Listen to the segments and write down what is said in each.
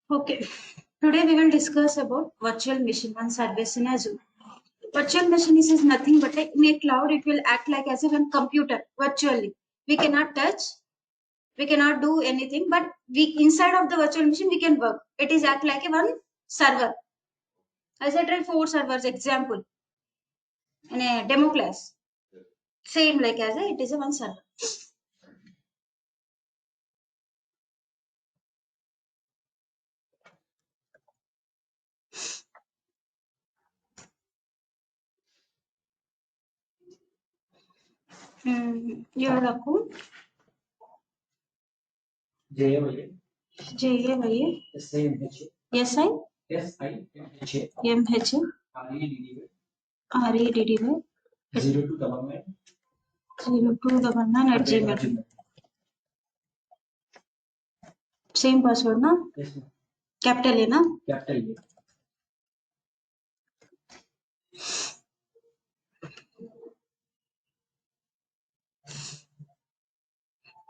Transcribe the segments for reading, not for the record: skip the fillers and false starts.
Okay, today we will discuss about virtual machine on service in Azure. Virtual machine is nothing but in a cloud it will act like as if a computer virtually. We cannot touch, we cannot do anything, but we inside of the virtual machine we can work. It is act like a one server. As I tried 4 servers example in a demo class. Same like as it is a one server. Your account JAYA SIMHA REDDY 0299 Same password na? Capital A na? Capital A.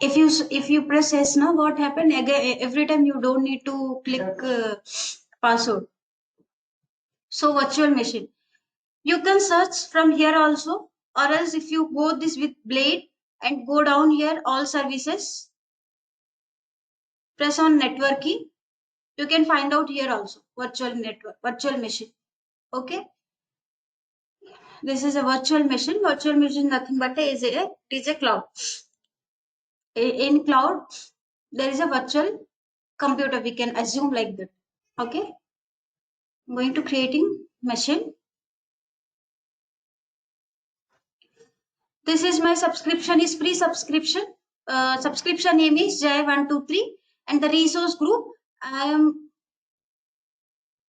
If you press S now, what happened again? Every time you don't need to click password. So virtual machine. You can search from here also, or else if you go this with blade and go down here all services, press on network key. You can find out here also virtual network, virtual machine. Okay. This is a virtual machine. Virtual machine nothing but it is a cloud. In cloud, there is a virtual computer. We can assume like that. Okay. I'm going to creating machine. This is my subscription is free subscription. Subscription name is J123 and the resource group I am.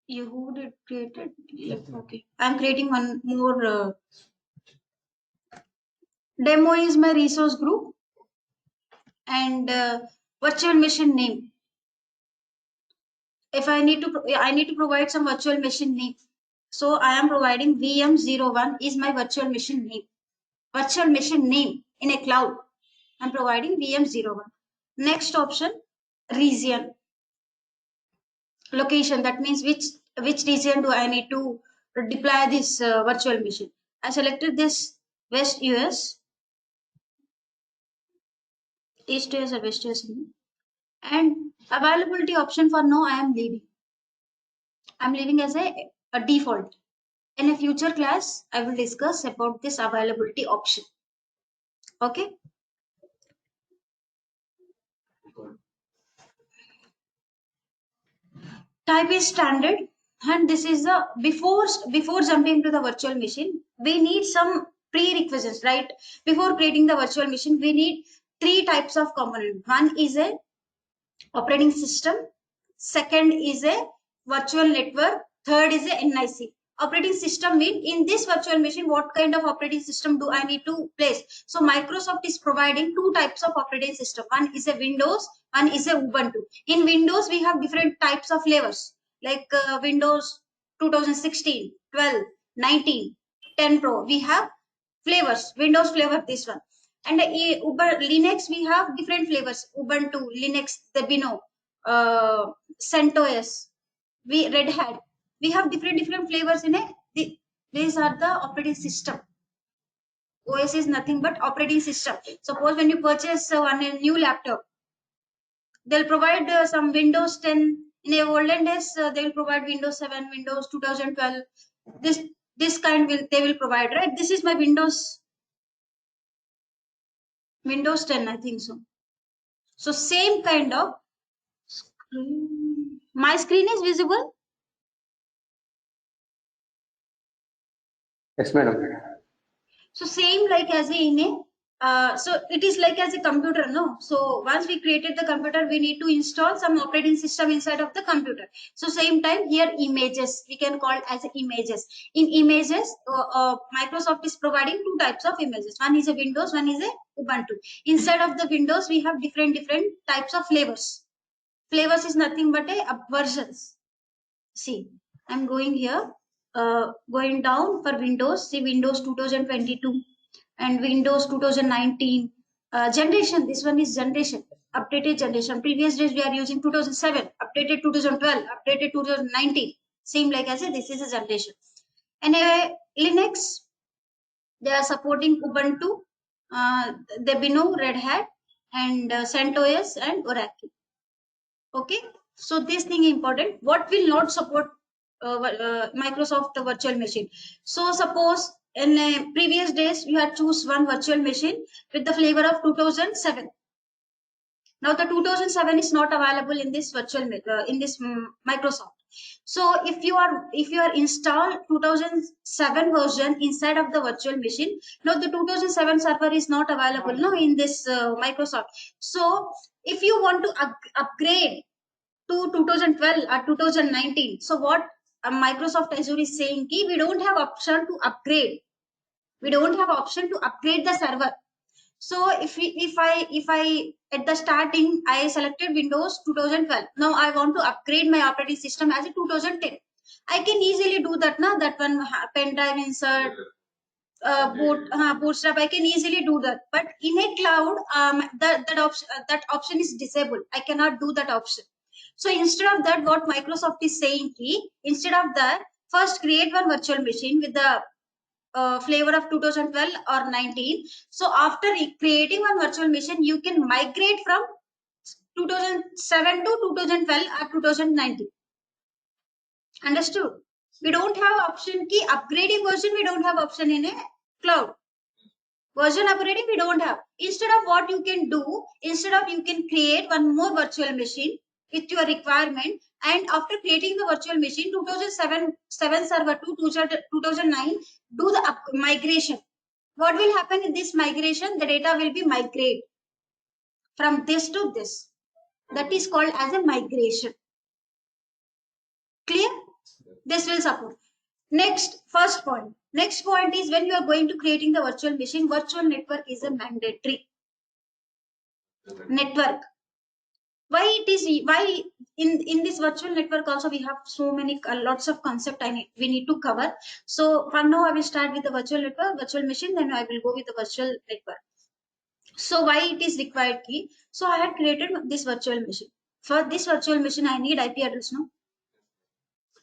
You who did created? Okay. I'm creating one more. Demo is my resource group and virtual machine name. If I need to provide some virtual machine name. So I am providing VM01 is my virtual machine name. Virtual machine name in a cloud. I'm providing VM01. Next option, region. Location, that means which region do I need to deploy this virtual machine. I selected this West US, East US or West US, and availability option for now I am leaving. I'm leaving as a default. In a future class, I will discuss about this availability option. Okay. Type is standard, and this is the before jumping to the virtual machine, we need some prerequisites, right? Before creating the virtual machine, we need 3 types of component. One is a operating system, second is a virtual network, third is a NIC. Operating system mean in this virtual machine what kind of operating system do I need to place. So Microsoft is providing 2 types of operating system. One is a Windows, one is a Ubuntu. In Windows we have different types of flavors like Windows 2016, 12, 19, 10 Pro. We have flavors, Windows flavor this one. And Linux we have different flavors, Ubuntu, Linux, the Bino, CentOS, Red Hat. We have different flavors in it. These are the operating system. OS is nothing but operating system. Suppose when you purchase a new laptop, they'll provide some Windows 10. In the olden days, they will provide Windows 7, Windows 2012. This kind they will provide, right? This is my Windows 10, I think so. So same kind of screen. My screen is visible. Yes, madam. So same like as a in a so it is like as a computer, no? So once we created the computer, we need to install some operating system inside of the computer. So same time here images, we can call as images. In images, Microsoft is providing 2 types of images. One is a Windows, one is a Ubuntu. Inside of the Windows, we have different types of flavors. Flavors is nothing but a versions. See, I'm going here. Going down for Windows, see Windows 2022 and Windows 2019 generation. This one is generation. updated generation. Previous days we are using 2007, updated 2012, updated 2019. Same like I said, this is a generation. Anyway, Linux, they are supporting Ubuntu, Debian, Red Hat, and CentOS and Oracle. Okay, so this thing is important. What will not support Microsoft virtual machine? So suppose in previous days you had choose one virtual machine with the flavor of 2007. Now the 2007 is not available in this virtual in this Microsoft. So if you are installed 2007 version inside of the virtual machine, now the 2007 server is not available no in this Microsoft. So if you want to upgrade to 2012 or 2019, so what Microsoft Azure is saying ki we don't have option to upgrade. We don't have option to upgrade the server. So if I at the starting I selected Windows 2012. Now I want to upgrade my operating system as a 2010. I can easily do that now. That one pen drive insert, bootstrap. I can easily do that. But in a cloud, that option is disabled. I cannot do that option. So instead of that, what Microsoft is saying, instead of that, first create one virtual machine with the flavor of 2012 or 19. So after creating one virtual machine, you can migrate from 2007 to 2012 or 2019. Understood? We don't have option key upgrading version. We don't have option in a cloud. Version upgrading we don't have. Instead of what you can do, instead of you can create one more virtual machine with your requirement, and after creating the virtual machine 2007 server to 2009, do the migration. What will happen in this migration? The data will be migrated from this to this. That is called as a migration. Clear? This will support. Next, first point. Next point is when you are going to creating the virtual machine, virtual network is a mandatory network. Why it is, why in this virtual network also we have so many lots of concept we need to cover. So for now I will start with the virtual network, virtual machine, then I will go with the virtual network. So why it is required key? So I had created this virtual machine. For this virtual machine I need IP address, no?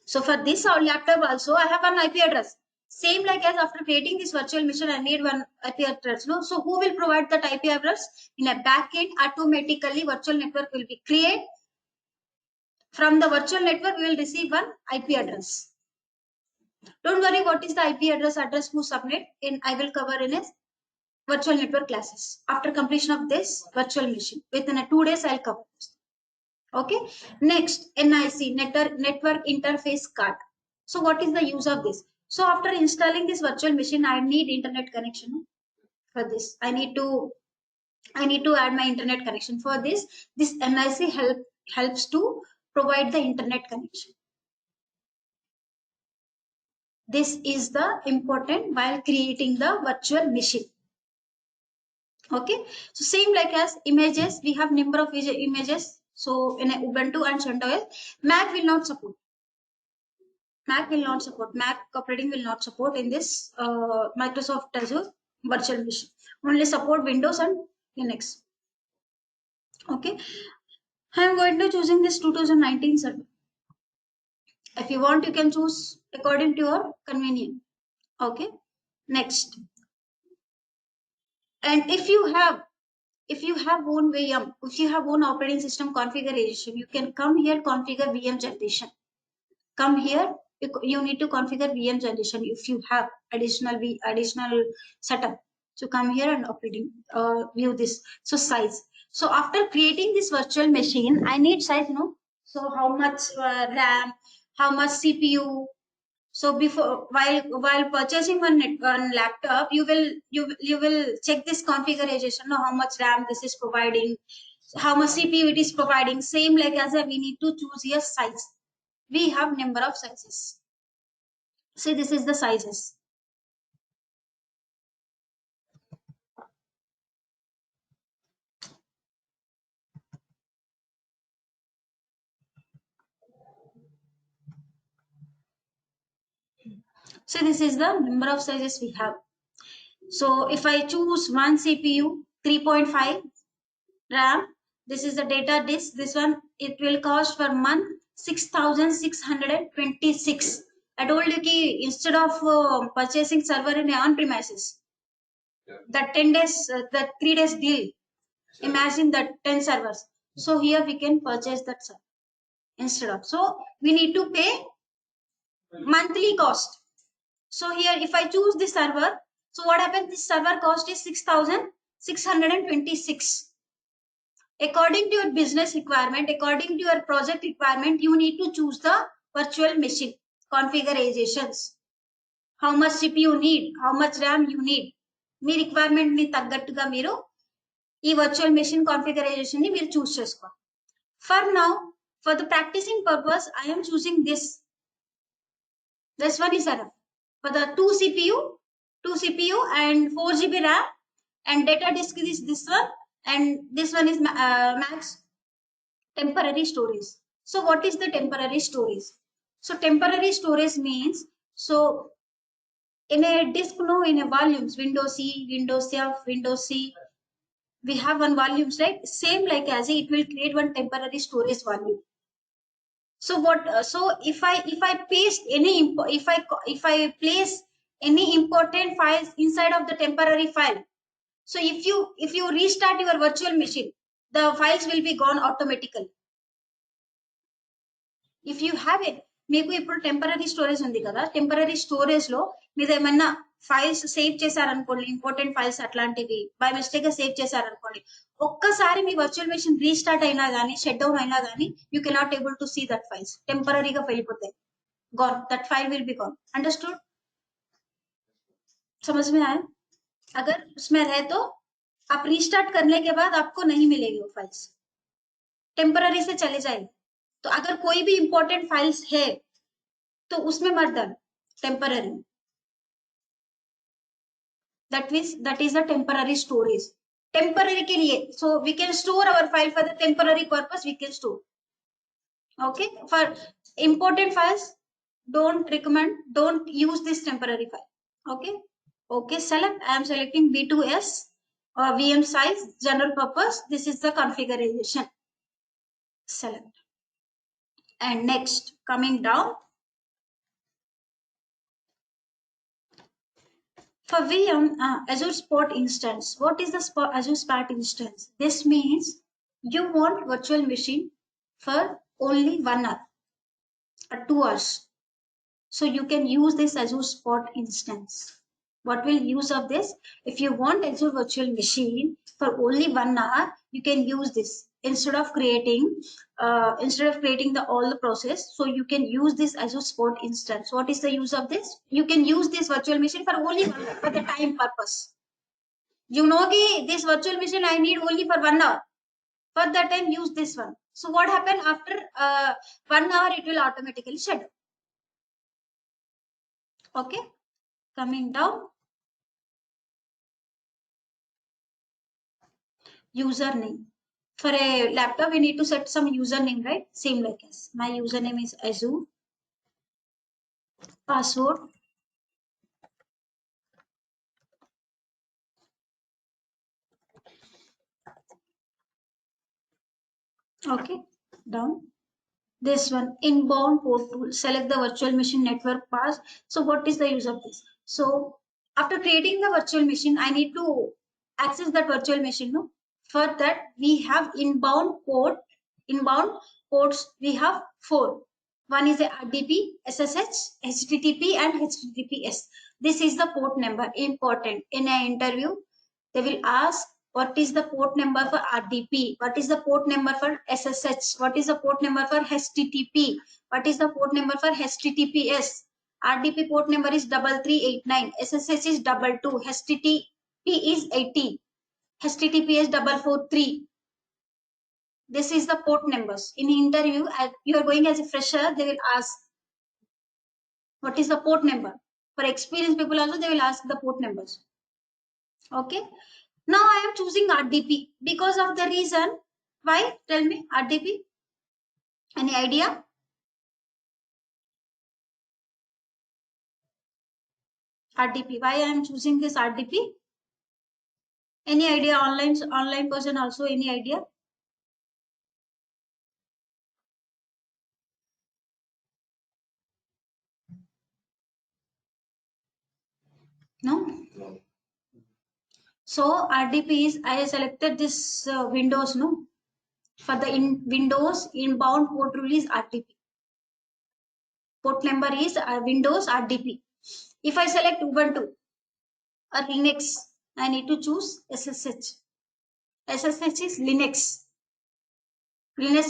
So for this laptop also I have an IP address. Same like as after creating this virtual machine, I need one IP address. No? So who will provide that IP address? In a backend, automatically virtual network will be created. From the virtual network, we will receive one IP address. Don't worry what is the IP address who submit in I will cover in a virtual network classes. After completion of this virtual machine, within 2 days I'll cover this. Okay. Next, NIC, network interface card. So what is the use of this? So after installing this virtual machine, I need internet connection. For this, I need to add my internet connection. For this NIC helps to provide the internet connection. This is the important while creating the virtual machine. Okay. So same like as images, we have number of images. So in Ubuntu and CentOS, Mac will not support. Mac will not support. Mac operating will not support in this Microsoft Azure virtual machine. Only support Windows and Linux. Okay. I am going to choosing this 2019 server. If you want, you can choose according to your convenience. Okay. Next. And if you have own VM, if you have own operating system configuration, you can come here, configure VM generation. Come here, you need to configure VM generation if you have additional setup. So come here and operating view this. So size. So after creating this virtual machine, I need size, So how much RAM, how much CPU. So before while purchasing one laptop, you will check this configuration. How much RAM this is providing, how much CPU it is providing. Same like as we need to choose here size. We have number of sizes. See, this is the sizes. So this is the number of sizes we have. So if I choose one CPU, 3.5 RAM, This is the data disk. This one, it will cost per month 6,626. I told you ki instead of purchasing server in on premises, that 10 days, that 3 days deal, imagine that 10 servers. So here we can purchase that server instead of. So we need to pay monthly cost. So here, if I choose this server, so what happens? This server cost is 6,626. According to your business requirement, according to your project requirement, you need to choose the virtual machine configurations. How much CPU you need, how much RAM you need. Me requirement ని తగ్గట్టుగా మీరు ఈ virtual machine కాన్ఫిగరైజేషన్ ని మీరు choose చేసుకోవాలి. For now, for the practicing purpose, I am choosing this. This one is enough. For the 2 CPU and 4 GB RAM and data disk is this one, and this one is max temporary storage. So what is the temporary storage? So temporary storage means, so in a disk, no, in a volumes, Windows C, Windows F, Windows C, we have one volumes, right? Same like as it will create one temporary storage volume. So what? So if I paste any if I place any important files inside of the temporary file, so if you restart your virtual machine, the files will be gone automatically. If you have it, మీకు ఇప్పుడు temporary storage ఉంది కదా, temporary storage లో మీరు ఏమన్నా files save చేశారనుకోండి, important files అట్లాంటివి by mistake గా సేవ్ చేశారనుకోండి, ఒక్కసారి మీ వర్చువల్ మెషిన్ రీస్టార్ట్ అయినా కానీ, షట్ డౌన్ అయినా కానీ, you cannot able to see that files, టెంపరీగా వెళ్ళిపోతాయి, gone, that file will be gone. Understood? समझ में आया? अगर उसमें रहे तो आप रीस्टार्ट करने के बाद आपको नहीं मिलेगी वो फाइल्स, टेम्पररी से चले जाएगी. तो अगर कोई भी इंपॉर्टेंट फाइल्स है तो उसमें मत डाल, temporary. that is a temporary storage, temporary के लिए. So we can store our file for the temporary purpose, we can store. Okay, for important files, don't use this temporary file. Okay, select. I am selecting B2S VM size general purpose. This is the configuration. Select. And next, coming down, for VM Azure Spot instance. What is the Azure Spot instance? This means you want virtual machine for only 1 hour or 2 hours. So you can use this Azure Spot instance. What will use of this? If you want Azure virtual machine for only 1 hour, you can use this instead of creating the all the process. So you can use this Azure Spot instance. What is the use of this? You can use this virtual machine for only 1 hour for the time purpose. You know this virtual machine I need only for 1 hour. For that time, use this one. So what happened after 1 hour? It will automatically shut down. Okay, coming down, username. For a laptop, we need to set some username, right? Same like as my username is Azure. Password. Okay, down. This one, inbound port tool. Select the virtual machine network path. So what is the use of this? So after creating the virtual machine, I need to access that virtual machine. No? For that, we have inbound ports. We have 4. One is the RDP, SSH, HTTP, and HTTPS. This is the port number. Important in an interview, they will ask what is the port number for RDP, what is the port number for SSH, what is the port number for HTTP, what is the port number for HTTPS. RDP port number is 3389, SSH is 22, HTTP is 80, HTTPS 443. This is the port numbers. In interview, you are going as a fresher, they will ask what is the port number. For experienced people also, they will ask the port numbers. Okay, now I am choosing RDP because of the reason. Why? Tell me, RDP. Any idea? RDP. Why I am choosing this RDP? Any idea? Online person also. Any idea? No. So RDP is, I selected this Windows, no. For the Windows inbound port rule is RDP. Port number is Windows RDP. If I select Ubuntu or Linux, I need to choose SSH. SSH is Linux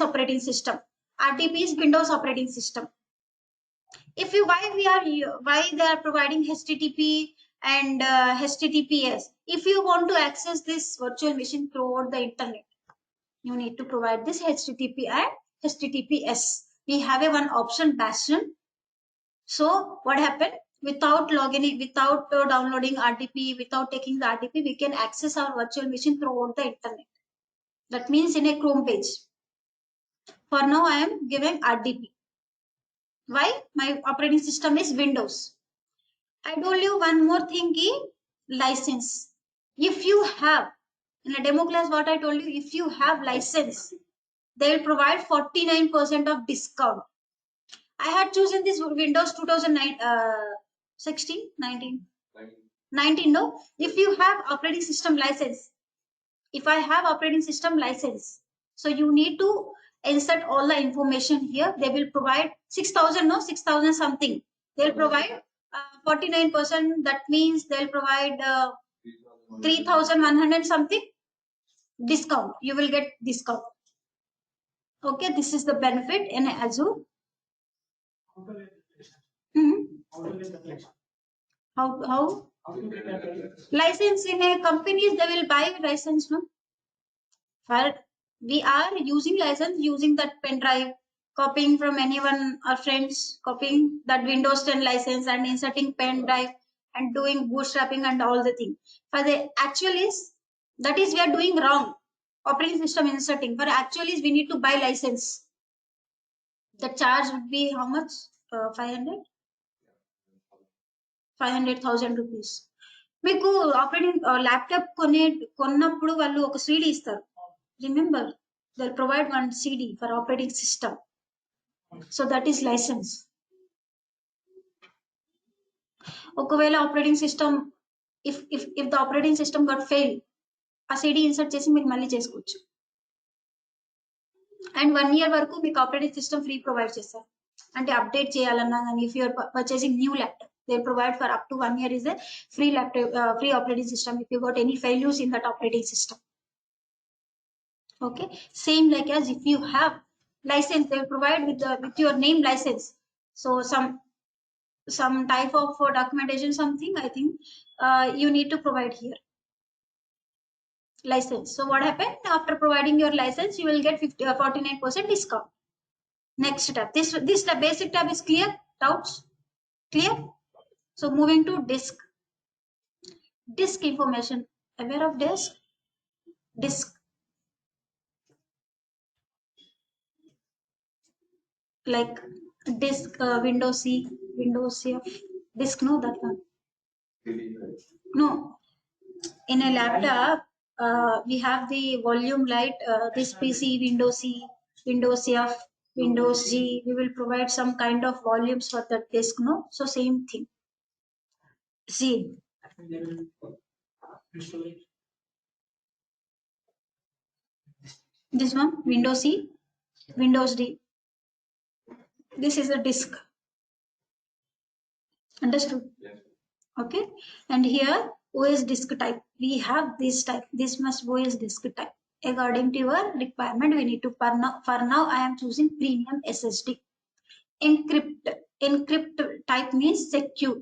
operating system. RDP is Windows operating system. If you why they are providing HTTP and HTTPS. If you want to access this virtual machine throughout the internet, you need to provide this HTTP and HTTPS. We have a one option Bastion. So what happened? Without logging in, without downloading RDP, without taking the RDP, we can access our virtual machine throughout the internet. That means in a Chrome page. For now, I am giving RDP. Why? My operating system is Windows. I told you one more thing is license. If you have, in a demo class, what I told you, if you have license, they will provide 49% of discount. I had chosen this Windows 2009, 16, 19, 19, no? If you have operating system license, if I have operating system license, so you need to insert all the information here. They will provide 6,000, no? 6,000 something. They'll provide 49%. That means they'll provide 3,100 something discount. You will get discount. Okay, this is the benefit in Azure. How? License in a companies, they will buy license, no? For we are using license using that pen drive, copying from anyone or friends, copying that Windows 10 license and inserting pen drive and doing bootstrapping and all the thing. For the actual is, that is we are doing wrong. Operating system inserting. For actual is we need to buy license. The charge would be how much? 500? 500,000 rupees. మీకు operating laptop కొన్నప్పుడు వాళ్ళు ఒక CD ఇస్తారు. Remember they provide one CD for operating system. So that is licence. ఒకవేళ operating system if the operating system got fail, ఆ CD insert చేసి మీరు మళ్ళీ చేసుకోవచ్చు. అండ్ 1 year వరకు మీకు ఆపరేటింగ్ సిస్టమ్ ఫ్రీ ప్రొవైడ్ చేస్తారు. అంటే అప్డేట్ చేయాలన్నా కానీ if you're purchasing new laptop, they provide for up to 1 year is a free laptop, free operating system if you got any failures in that operating system. Okay, same like as if you have license, they will provide with your name license. So some type of documentation, something I think you need to provide here license. So what happened after providing your license, you will get 49% discount. Next tab, this the basic tab is clear. Doubts? Clear? So moving to disk information. Aware of disk like disk, Windows C, Windows CF disk, no, that one. No, in a laptop we have the volume light, this PC, Windows C, Windows CF, Windows G. We will provide some kind of volumes for that disk, no? So same thing. See, this one Windows C, Windows D. This is a disk. Understood? Yes. Okay. And here OS disk type. We have this type. This must OS disk type. According to your requirement, we need to for now I am choosing premium SSD. Encrypt type means secure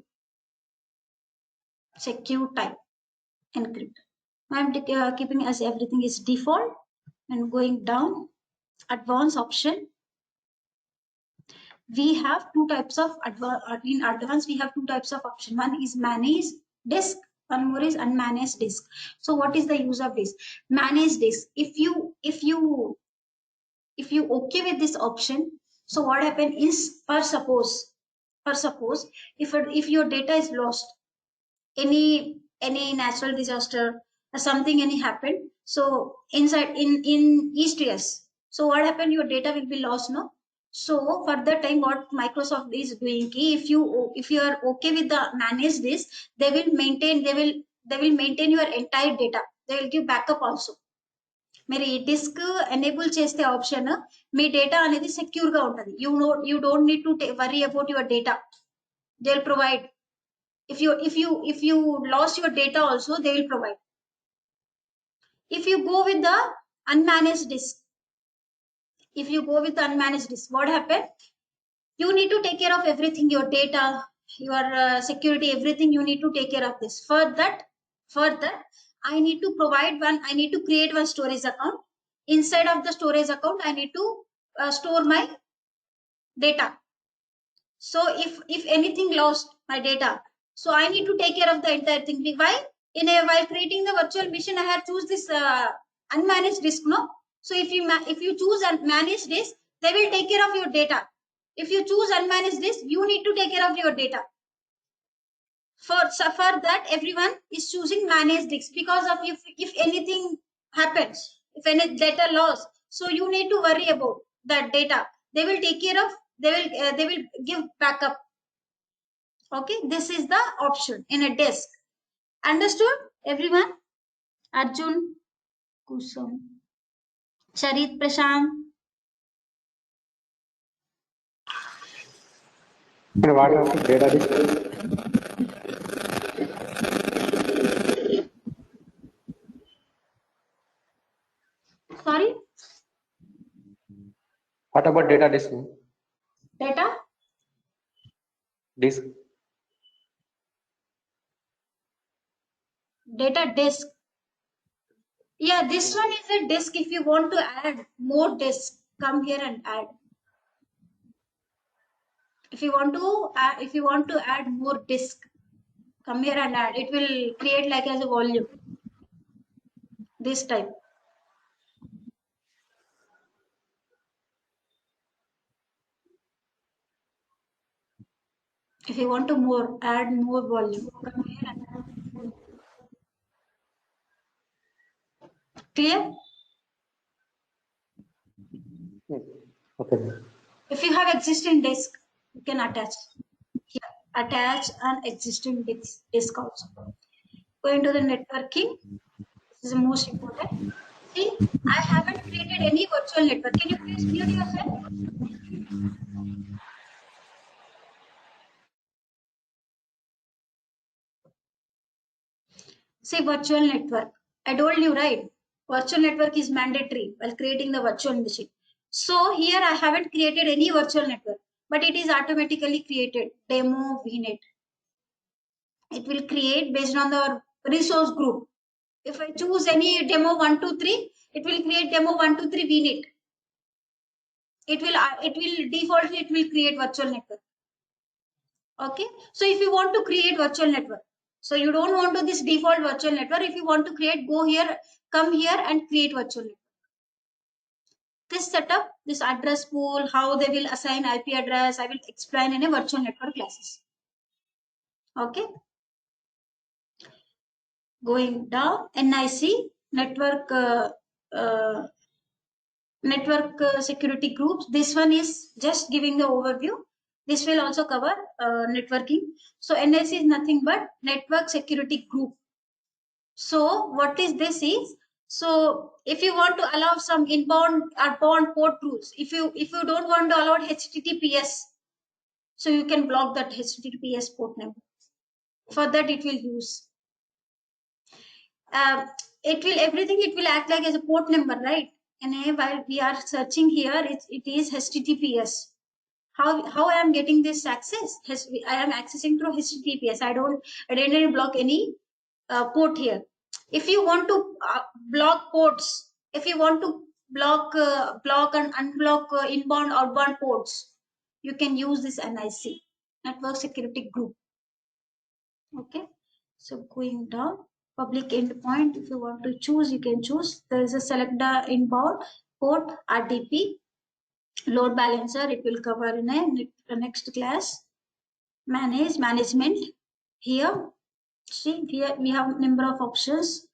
type. Encrypt. I am keeping as everything is default and going down. Advanced option. We have two types of in advance. We have two types of option. One is managed disk, one more is unmanaged disk. So what is the use of this managed disk? If you okay with this option, so what happen is, for suppose if your data is lost, any natural disaster or something any happened, so inside in ESTS, so what happened, your data will be lost, no? So for that time, what Microsoft is doing, if you are okay with the manage this, they will maintain your entire data. They will give backup also. మీరు ఈ disc enable చేస్తే option మీ data అనేది secure గా ఉంటుంది. You don't need to worry about your data. They will provide. if you lost your data also, they will provide. If you go with the unmanaged disk, what happened? You need to take care of everything, your data, your security, everything. You need to take care of this. For that I need to create one storage account. Inside of the storage account, I need to store my data. So if anything lost my data, so I need to take care of the entire thing. Why? While creating the virtual machine, I have choose this unmanaged disk, no? So if you choose managed disk, they will take care of your data. If you choose unmanaged disk, you need to take care of your data. For that, everyone is choosing managed disk, because of if anything happens, if any data loss, so you need to worry about that data. They will take care of, they will give backup. Okay, this is the option in a disk. Understood, everyone? Arjun, Kusum, Charit, Prashant. What about data disk? Sorry? What about data disk? Data? Disk. Data disk. Yeah, this one is a disk. If you want to add more disk, come here and add. If you want to add more disk, come here and add. It will create like as a volume. This type. If you want to add more volume, come here and add. Clear? Okay. If you have existing disk, you can attach. Here, attach an existing disk also. Going to the networking. This is the most important. See, I haven't created any virtual network. Can you please mute yourself? See, virtual network. I told you, right? Virtual network is mandatory while creating the virtual machine. So here I haven't created any virtual network, but it is automatically created. Demo VNet. It will create based on the resource group. If I choose any demo 123, it will create demo 123 VNet. It will defaultly create virtual network. Okay. So if you want to create virtual network, so you don't want to this default virtual network. If you want to create, go here, come here and create virtual network. This setup, this address pool, how they will assign IP address, I will explain in a virtual network classes. Okay. Going down, NIC, network security groups. This one is just giving the overview. This will also cover networking. So NIC is nothing but network security group. So what is this is, so if you want to allow some inbound outbound port rules, if you don't want to allow HTTPS, so you can block that HTTPS port number. For that it will use. Everything it will act like as a port number, right? And while we are searching here, it is HTTPS. How I am getting this access? I am accessing through HTTPS. I didn't block any port here. If you want to block ports, if you want to block and unblock inbound outbound ports, you can use this NIC, network security group. Okay, so going down, public endpoint, if you want to choose, you can choose. There is a select the inbound port RDP. Load balancer, it will cover in a next class. Management. Here, see, here we have number of options.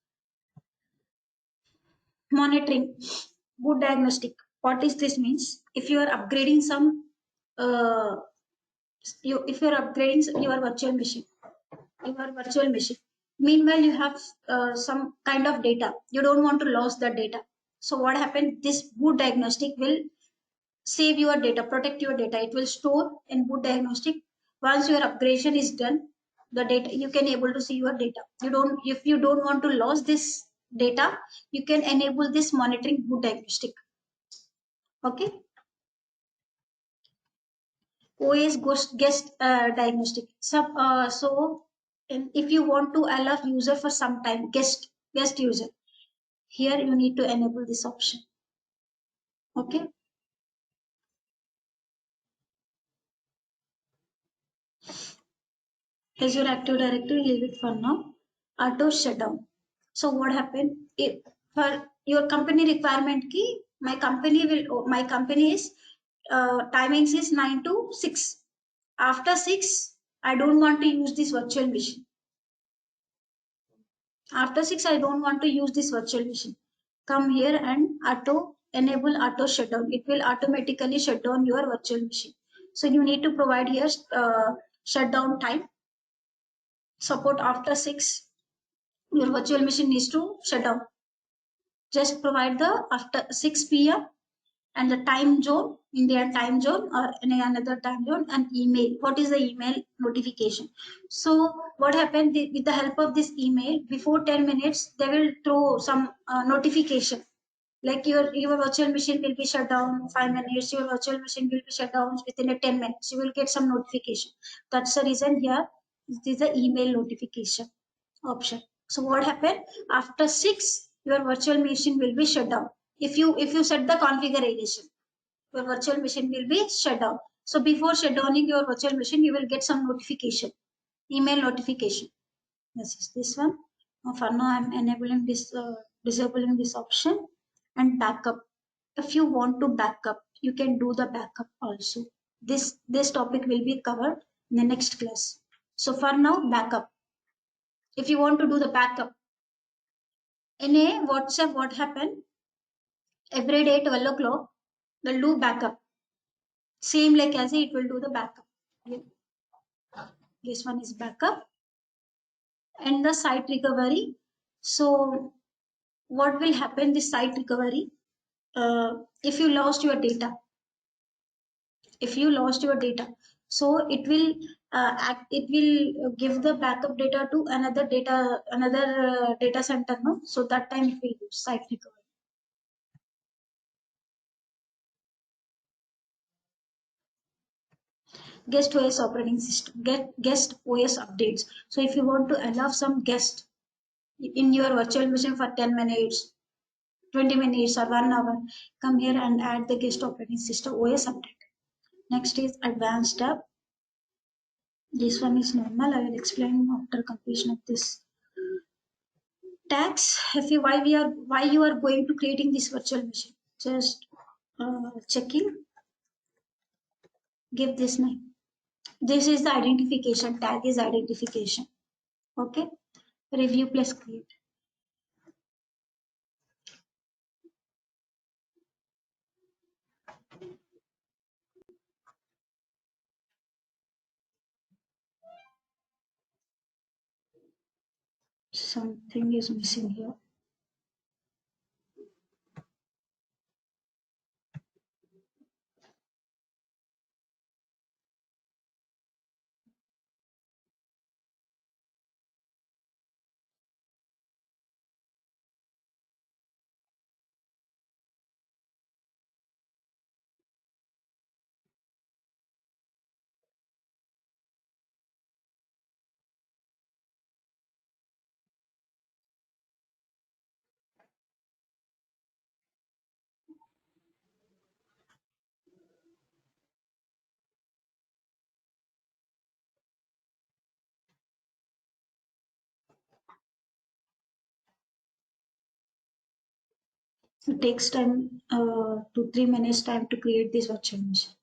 Monitoring, boot diagnostic. What is this means? If you are upgrading some uh, if you are upgrading your virtual machine, meanwhile you have some kind of data, you don't want to lose that data. So what happened, this boot diagnostic will save your data, protect your data. It will store in boot diagnostic. Once your upgradation is done, the data you can able to see your data. You don't, if you don't want to lose this data, you can enable this monitoring boot diagnostic. Okay. OS guest diagnostic. So if you want to allow user for some time, guest user, here you need to enable this option. Okay. Azure Active Directory, leave it for now. Auto shutdown. So what happened? If for your company requirement key, my company is timings is 9 to 6. After 6, I don't want to use this virtual machine. After 6, I don't want to use this virtual machine. Come here and enable auto shutdown. It will automatically shut down your virtual machine. So you need to provide here shutdown time. Support after 6, your virtual machine needs to shut down. Just provide the after 6 p.m. and the time zone, Indian time zone or any another time zone, and email. What is the email notification? So what happened with the help of this email, before 10 minutes, they will throw some notification. Like your virtual machine will be shut down 5 minutes, your virtual machine will be shut down within a 10 minutes. You will get some notification. That's the reason here. This is the email notification option. So what happened? After 6, your virtual machine will be shut down. If you set the configuration, your virtual machine will be shut down. So before shutdowning your virtual machine, you will get some notification, email notification. This is this one. For now, I'm enabling this, disabling this option. And backup. If you want to backup, you can do the backup also. This topic will be covered in the next class. So for now, backup. If you want to do the backup, in a WhatsApp, what happened? Every day 12 o'clock, will do backup. Same like as it will do the backup. This one is backup. And the site recovery. So what will happen, this site recovery? If you lost your data, so it will give the backup data to another data center, no? So that time it will use site recovery. Guest OS operating system, guest OS updates. So if you want to allow some guest in your virtual machine for 10 minutes, 20 minutes or 1 hour, come here and add the guest operating system OS update. Next is advanced tab. This one is normal. I will explain after completion of this. Tags. If you why you are going to creating this virtual machine, just checking. Give this name. This is the identification tag, is identification. Okay. Review plus create. Something is missing here. It takes time, 2-3 minutes time to create this virtual machine.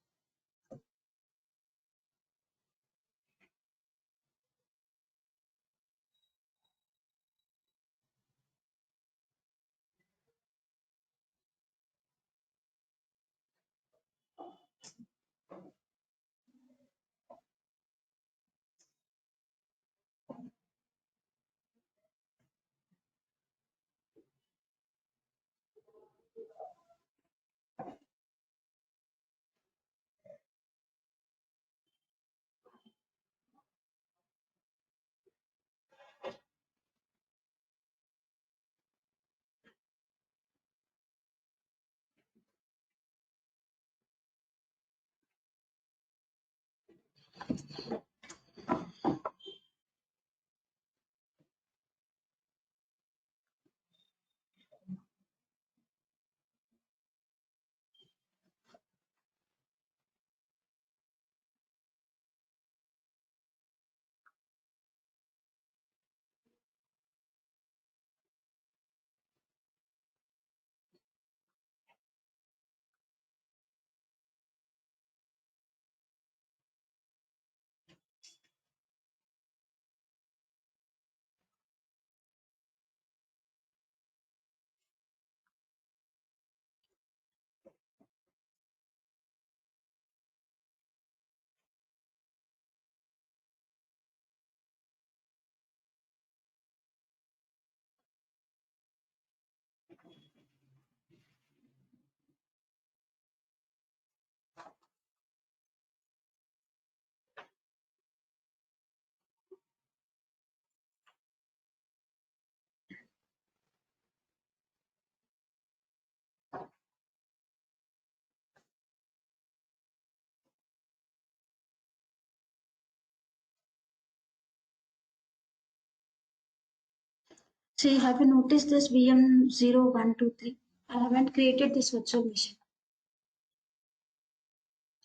See, have you noticed this VM0123? I haven't created this virtual machine,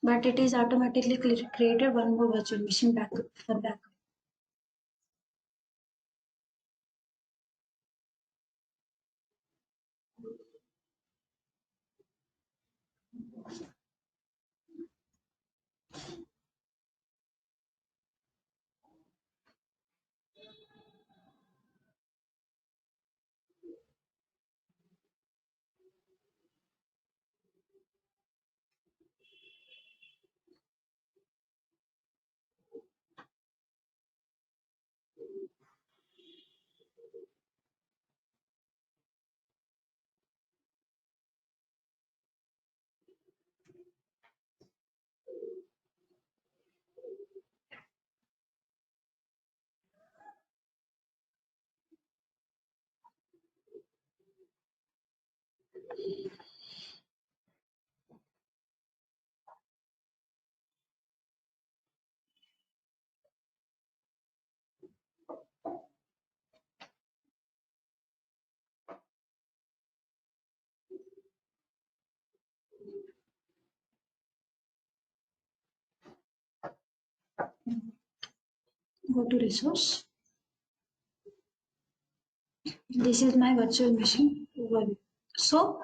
but it is automatically created one more virtual machine backup for backup. Go to resource. This is my virtual machine overview. So,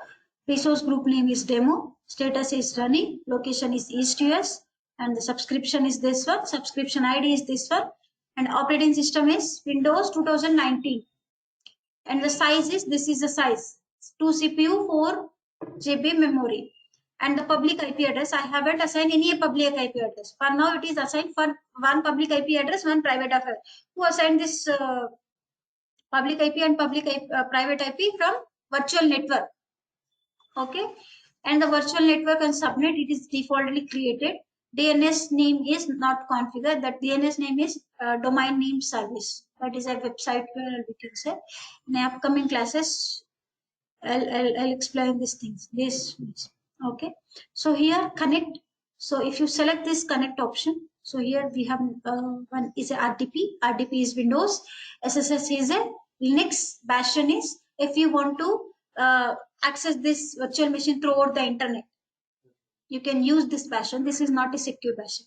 resource group name is demo, status is running, location is East US, and the subscription is this one, subscription ID is this one, and operating system is Windows 2019. And the size is, this is the size, 2 CPU, 4 GB memory. And the public IP address, I haven't assigned any public IP address. For now, it is assigned for one public IP address, one private IP. Who assigned this public IP and private IP from virtual network? Okay. And the virtual network and subnet, it is defaultly created. DNS name is not configured. That DNS name is domain name service. That is a website where we can say. In upcoming classes, I'll explain these things. This okay. So here connect. So if you select this connect option, so here we have one is a RDP. RDP is Windows. SSH is a Linux. Bastion is if you want to access this virtual machine throughout the internet, you can use this Bastion. This is not a secure Bastion.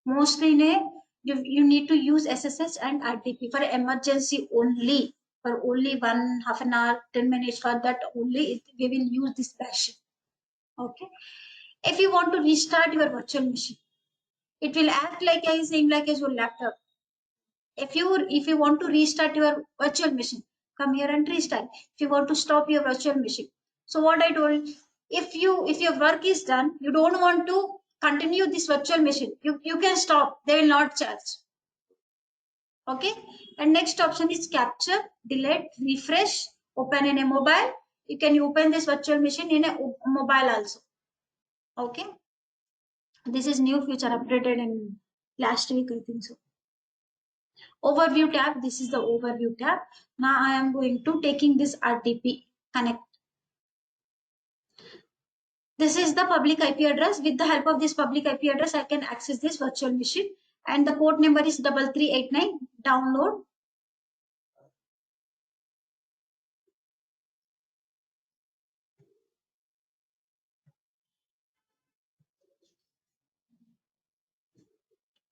Mostly in a you need to use SSH and RDP for emergency only. For only half an hour, 10 minutes, for that only we will use this Bastion. Okay. If you want to restart your virtual machine, it will act like a same like as your laptop. If you want to restart your virtual machine, come here and restart. If you want to stop your virtual machine, so what I told, if your work is done, you don't want to continue this virtual machine, you can stop. They will not charge. Okay. And next option is capture, delete, refresh, open in a mobile. You can open this virtual machine in a mobile also. Okay. This is new feature updated in last week, I think so. Overview tab, this is the overview tab. Now I am going to taking this RDP connect. This is the public IP address. With the help of this public IP address, I can access this virtual machine. and the port number is 3389. Download.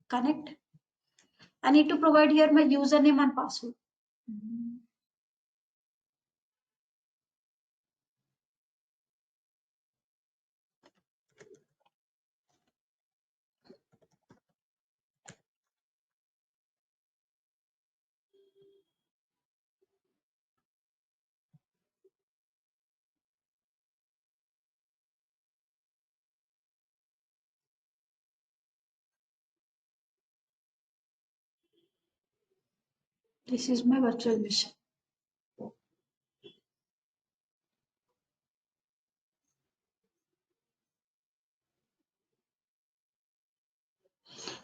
Connect. I need to provide here my username and password. This is my virtual machine.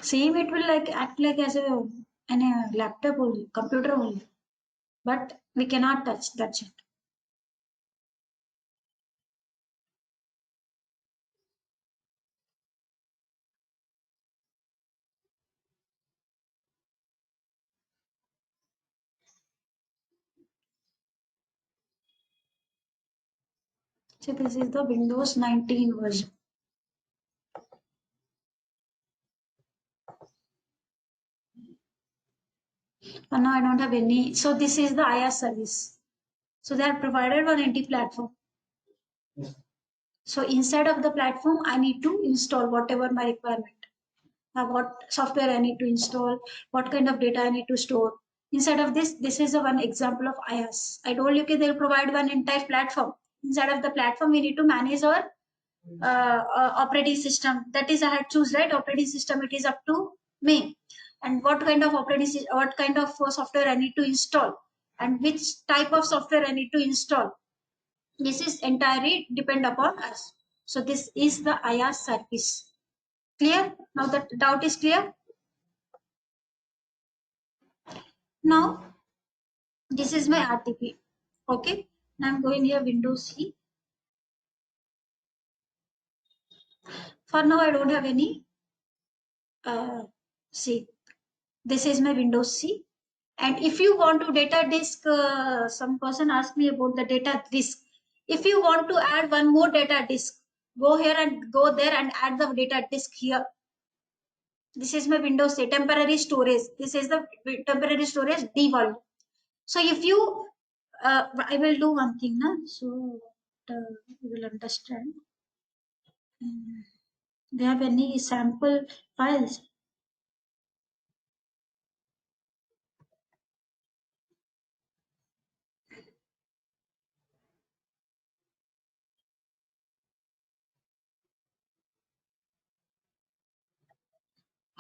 Same, it will like act like as a laptop only, computer only, but we cannot touch. That's it. So this is the Windows 19 version. And now I don't have any. So this is the IaaS service. So they are provided on NT platform. So inside of the platform, I need to install whatever my requirement. What software I need to install, what kind of data I need to store. Inside of this is a one example of IaaS. I told you okay, they'll provide one entire platform. Inside of the platform, we need to manage our operating system. That is, I had choose right operating system. It is up to me. And what kind of what kind of software I need to install, and which type of software I need to install. This is entirely depend upon us. So this is the IaaS service. Clear? Now the doubt is clear. Now this is my RTP. Okay. Now I'm going here Windows C. For now I don't have any C. This is my Windows C. And if you want to data disk, some person asked me about the data disk. If you want to add one more data disk, go here and go there and add the data disk here. This is my Windows C temporary storage. This is the temporary storage D volume. So if you, I will do one thing now. So you will understand. Do you have any sample files?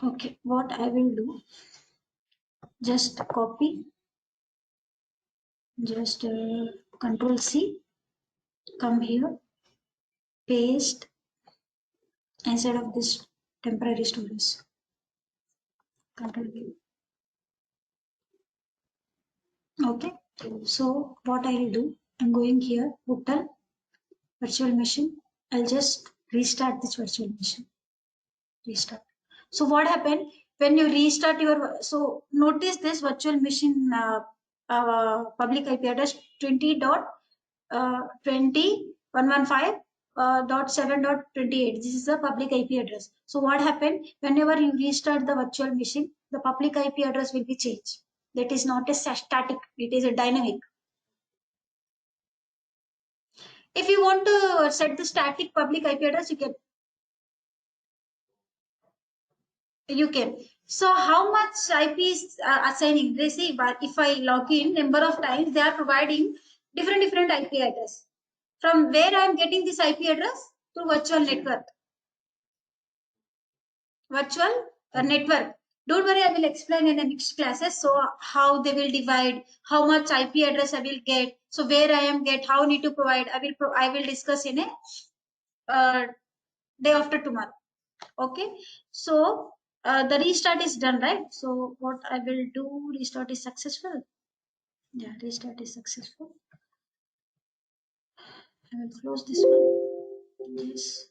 Okay, what I will do, just copy, just Control C, come here, paste inside of this temporary storage. Control V. Okay, so what I will do, I'm going here, Bootal, virtual machine. I'll just restart this virtual machine. Restart. So what happened when you restart your, so notice this virtual machine public IP address 20.20.115.7.28. This is the public IP address. So what happened whenever you restart the virtual machine, the public IP address will be changed. That is not a static, it is a dynamic. If you want to set the static public IP address, you can. So how much IP is assigning? They see, but if I log in number of times, they are providing different IP address. From where I am getting this IP address? To virtual network. Virtual network. Don't worry, I will explain in the next classes. So how they will divide, how much IP address I will get. So where I am get, how I need to provide. I will discuss in a day after tomorrow. Okay, so the restart is done, right? So what I will do, restart is successful. Yeah, restart is successful. I will close this one. Yes.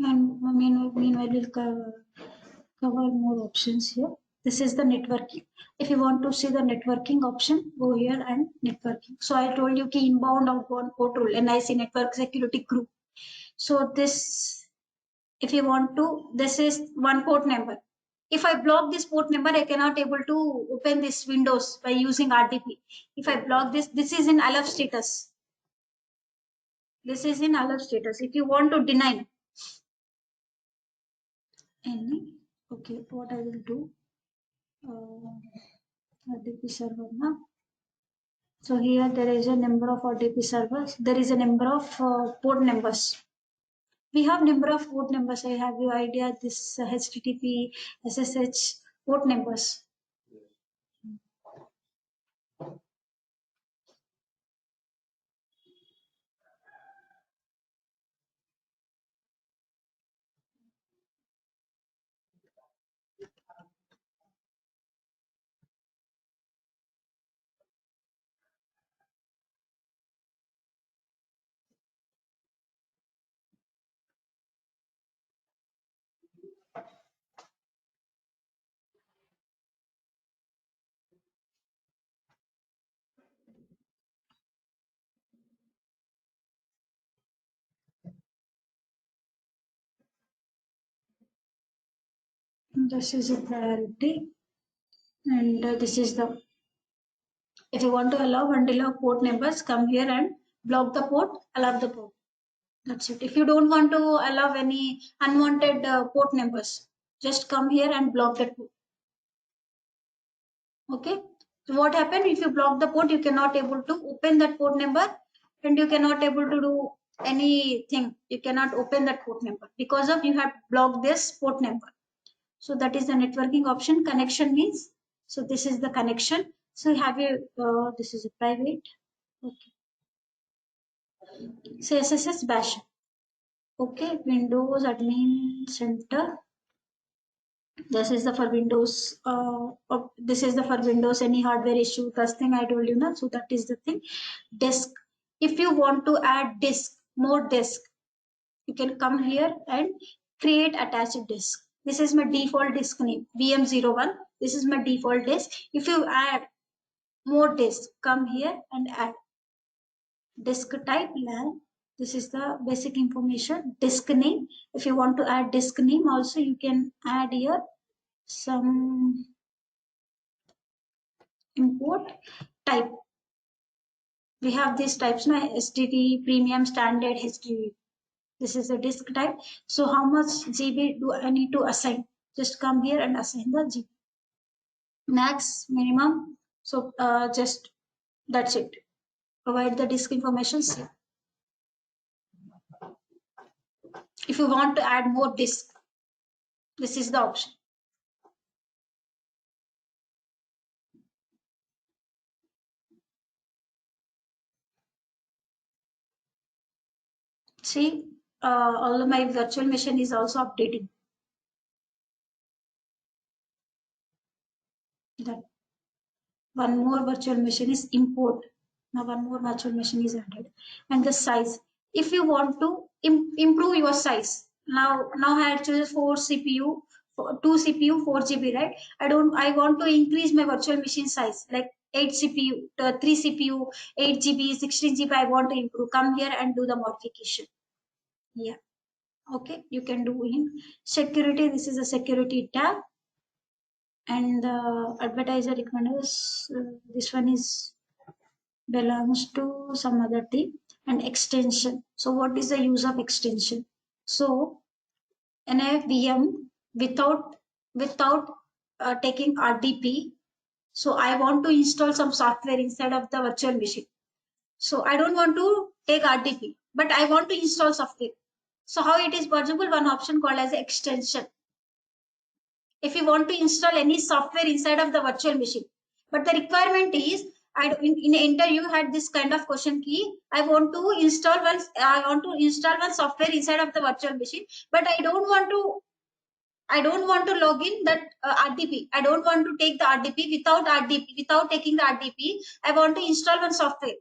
And meanwhile we'll cover more options here. This is the networking. If you want to see the networking option, go here and networking. So I told you key inbound, outbound port rule, NIC network security group. So this, if you want to, this is one port number. If I block this port number, I cannot able to open this Windows by using RDP. If I block this, this is in alert status. This is in alert status. If you want to deny any, okay, what I will do, RDP server now. So here there is a number of RDP servers. There is a number of port numbers. We have number of port numbers. I have your idea. This HTTP, SSH port numbers. This is a priority, and this is the. If you want to allow and allow port numbers, come here and block the port, allow the port. That's it. If you don't want to allow any unwanted port numbers, just come here and block that port. Okay. So what happened if you block the port? You cannot able to open that port number, and you cannot able to do anything. You cannot open that port number because of you have blocked this port number. So that is the networking option. Connection means, so this is the connection. So have you, this is a private. Okay. So SSH bash. Okay. Windows admin center. This is the for Windows. This is the for Windows. Any hardware issue, first thing I told you now. So that is the thing. Disk. If you want to add disk, more disk, you can come here and create attached disk. This is my default disk name, VM01. This is my default disk. If you add more disk, come here and add disk type LAN. This is the basic information. Disk name. If you want to add disk name also, you can add here some import type. We have these types now: STD, premium, standard, HDD. This is the disk type. So how much GB do I need to assign? Just come here and assign the GB. Max, minimum. So just that's it. Provide the disk information. If you want to add more disk, this is the option. See, all of my virtual machine is also updating. That one more virtual machine is import. Now one more virtual machine is added, and the size. If you want to improve your size, now I choose 4 CPU, 2 CPU, 4 GB, right? I want to increase my virtual machine size, like 8 CPU, 3 CPU, 8 GB, 16 GB. I want to improve. Come here and do the modification. Yeah. Okay, you can do in security. This is a security tab, and the advertiser recommenders. This one is belongs to some other thing, and extension. So what is the use of extension? So in a VM without taking RDP. So I want to install some software inside of the virtual machine. So I don't want to take RDP, but I want to install software. So how it is possible? One option called as extension. If you want to install any software inside of the virtual machine, but the requirement is, in interview had this kind of question key. I want to install one software inside of the virtual machine, but I don't want to log in that RDP. I don't want to take the RDP without taking the RDP. I want to install one software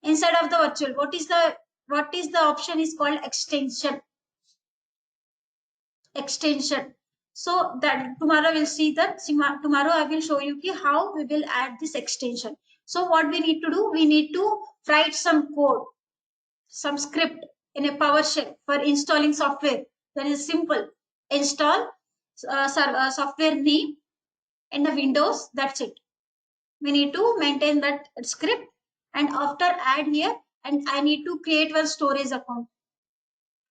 inside of the virtual. What is the option is called extension. extension. So that tomorrow we'll see that. Tomorrow I will show you how we will add this extension. So what we need to do, we need to write some code, some script in a PowerShell for installing software. That is simple. Install software name in the Windows. That's it. We need to maintain that script, and after add here, and I need to create one storage account.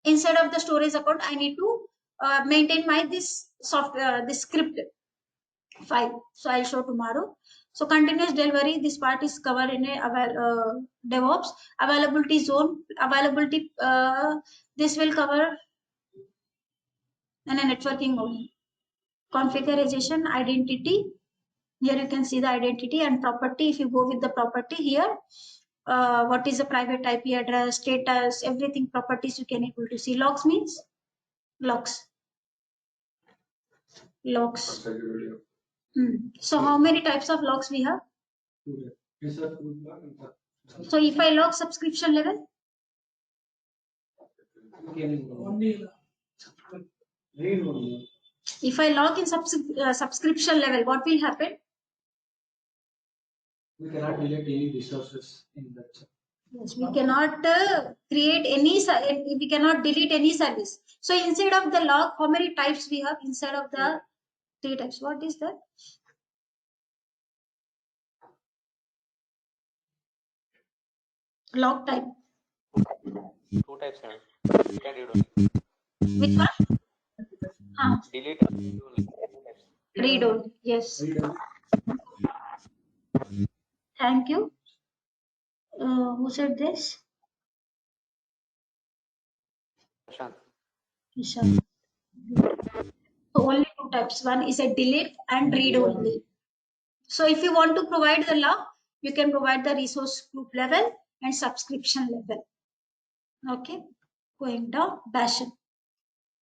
Inside of the storage account, I need to maintain my this software, this script file. So I'll show tomorrow. So continuous delivery, this part is covered in a DevOps. Availability zone, availability, this will cover in a networking only. Configuration, identity, here you can see the identity and property. If you go with the property here, what is the private IP address, status, everything properties you can able to see. Logs means logs. Logs. So how many types of logs we have? So if I log subscription level, if I log in subscription level, what will happen? We cannot delete any resources in that. Yes, we cannot create any, we cannot delete any service. So instead of the log, how many types we have inside of the 3 types? What is that? Log type. 2 types, sir. Delete and read only. Which one? Delete and read only. Read only. Yes. Thank you. Who said this? Prashant. Ishan. So only 2 types. One is a delete and read only. So if you want to provide the log, you can provide the resource group level and subscription level. Okay. Going down, Bastion.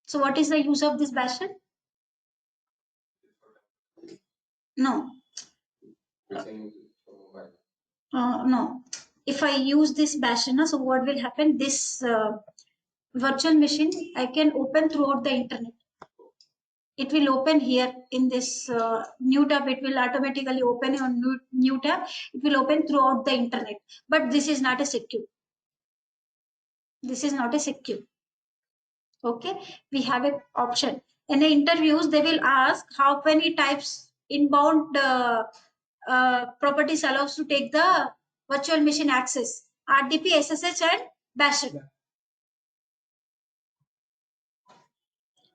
So what is the use of this Bastion? No. No. If I use this Bastion, so what will happen? This virtual machine I can open throughout the internet. It will open here in this new tab. It will automatically open on new tab. It will open throughout the internet. But this is not a secure. This is not a secure. Okay. We have an option. In the interviews, they will ask how many types inbound properties allows to take the virtual machine access. RDP, SSH and Bastion.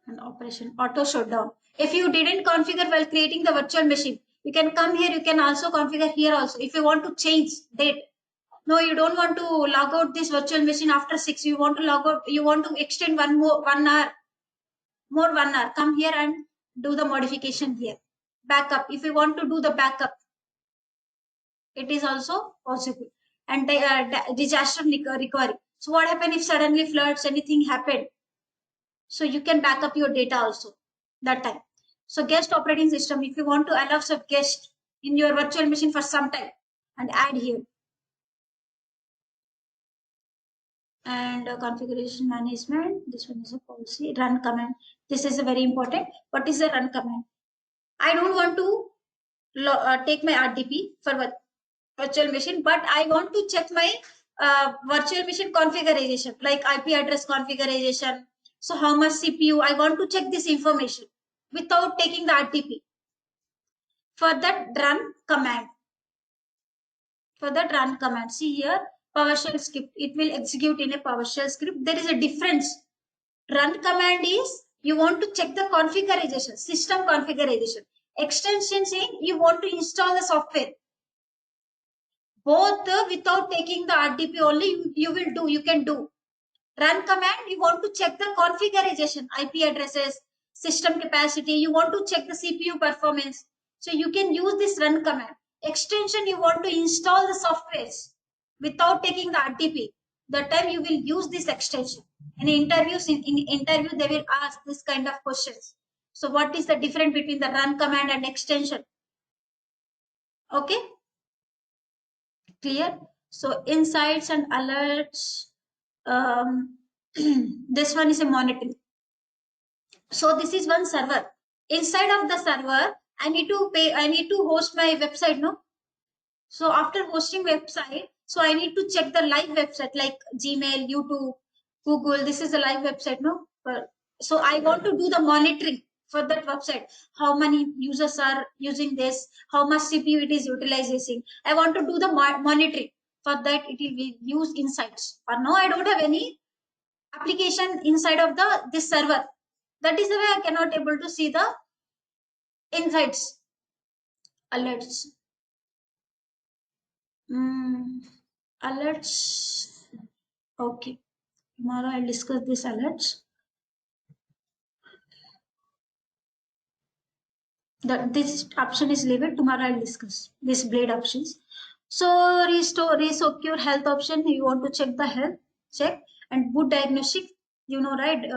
And operation auto shutdown. If you didn't configure while creating the virtual machine, you can come here. You can also configure here also. If you want to change date, no, you don't want to log out this virtual machine after 6. You want to log out. You want to extend 1 hour. More 1 hour. Come here and do the modification here. Backup. If you want to do the backup, it is also possible. And disaster recovery. So what happened if suddenly floods, anything happened? So you can back up your data also that time. So guest operating system, if you want to allow some guest in your virtual machine for some time, and add here. And configuration management, this one is a policy. Run command, this is a very important. What is the run command? I don't want to take my RDP for virtual machine, but I want to check my virtual machine configuration, like IP address configuration. So how much CPU, I want to check this information without taking the RTP. For that run command. For that run command, see here, PowerShell script, it will execute in a PowerShell script. There is a difference. Run command is, you want to check the configuration, system configuration. Extension saying you want to install the software. Both without taking the RTP only, you can do. Run command, you want to check the configuration, IP addresses, system capacity, you want to check the CPU performance. So you can use this run command. Extension, you want to install the softwares without taking the RTP. That time you will use this extension. In interviews, in interview, they will ask this kind of questions. So what is the difference between the run command and extension? Okay. Clear? So insights and alerts. This one is a monitoring. So this is one server. Inside of the server, I need to host my website, no? So after hosting website, so I need to check the live website like Gmail, YouTube, Google. This is a live website, no? So I want to do the monitoring for that website. How many users are using this? How much CPU it is utilizing? I want to do the monitoring. For that, it will use insights. For now, I don't have any application inside of this server. That is the way I cannot able to see the insights alerts. Alerts. Okay. Tomorrow I'll discuss this alerts. This option is leave it. Tomorrow I'll discuss this blade options. So resecure health option. You want to check the health, check, and boot diagnostic. You know, right?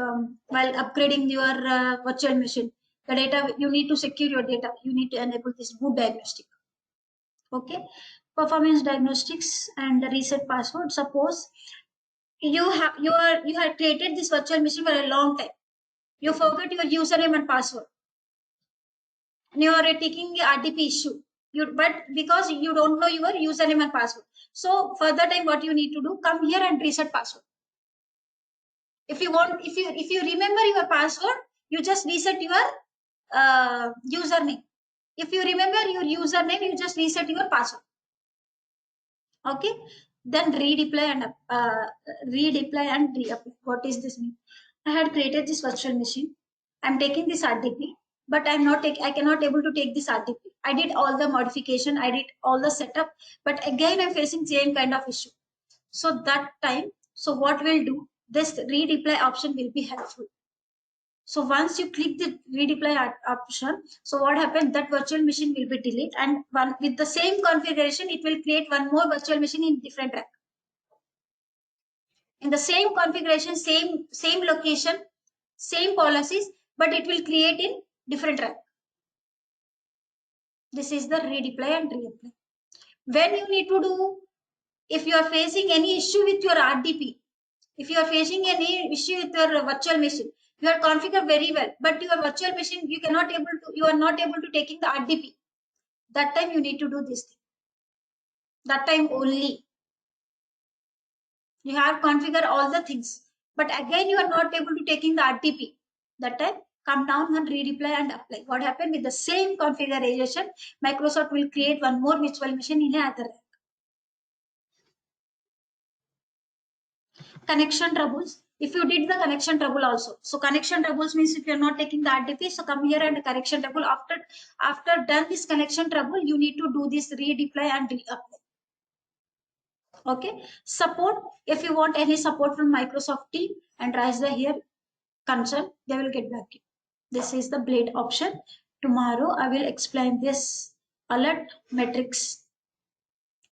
While upgrading your virtual machine, the data you need to secure your data. You need to enable this boot diagnostic. Okay, performance diagnostics and the reset password. Suppose you have created this virtual machine for a long time. You forgot your username and password, and you are taking the RDP issue. But because you don't know your username and password, so for that time, what you need to do? Come here and reset password. If you remember your password, you just reset your username. If you remember your username, you just reset your password. Okay, then redeploy and reapply. What is this mean? I had created this virtual machine. I'm taking this RDP, but I cannot able to take this RDP. I did all the modification, I did all the setup, but again I'm facing same kind of issue. So that time, so what we'll do, this redeploy option will be helpful. So once you click the redeploy option, so what happens, that virtual machine will be deleted, and with the same configuration, it will create one more virtual machine in different rack. In the same configuration, same location, same policies, but it will create in different rack. This is the redeploy and reapply. When you need to do, if you are facing any issue with your RDP, if you are facing any issue with your virtual machine, you are configured very well, but your virtual machine you are not able to taking the RDP. That time you need to do this thing. That time only you have configured all the things, but again you are not able to taking the RDP. That time come down and redeploy and apply. What happened with the same configuration? Microsoft will create one more virtual machine in another rack. Connection troubles. If you did the connection trouble also, so connection troubles means if you are not taking the RDP, so come here and connection trouble. After done this connection trouble, you need to do this redeploy and reapply. Okay, support. If you want any support from Microsoft team and raise the here concern, they will get back to you. This is the blade option. Tomorrow I will explain this alert metrics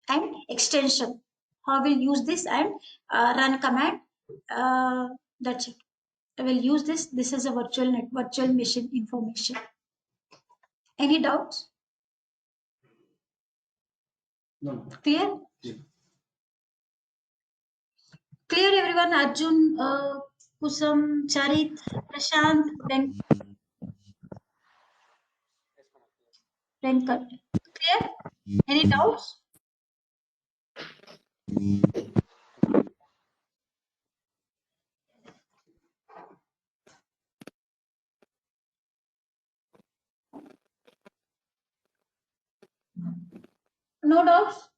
and extension. How we'll use this and run command. That's it. I will use this. This is a virtual machine information. Any doubts? No. Clear? Yeah. Clear, everyone? Arjun, Kusam, Charit, Prashant, Venkat. Clear? Any doubts? No doubts?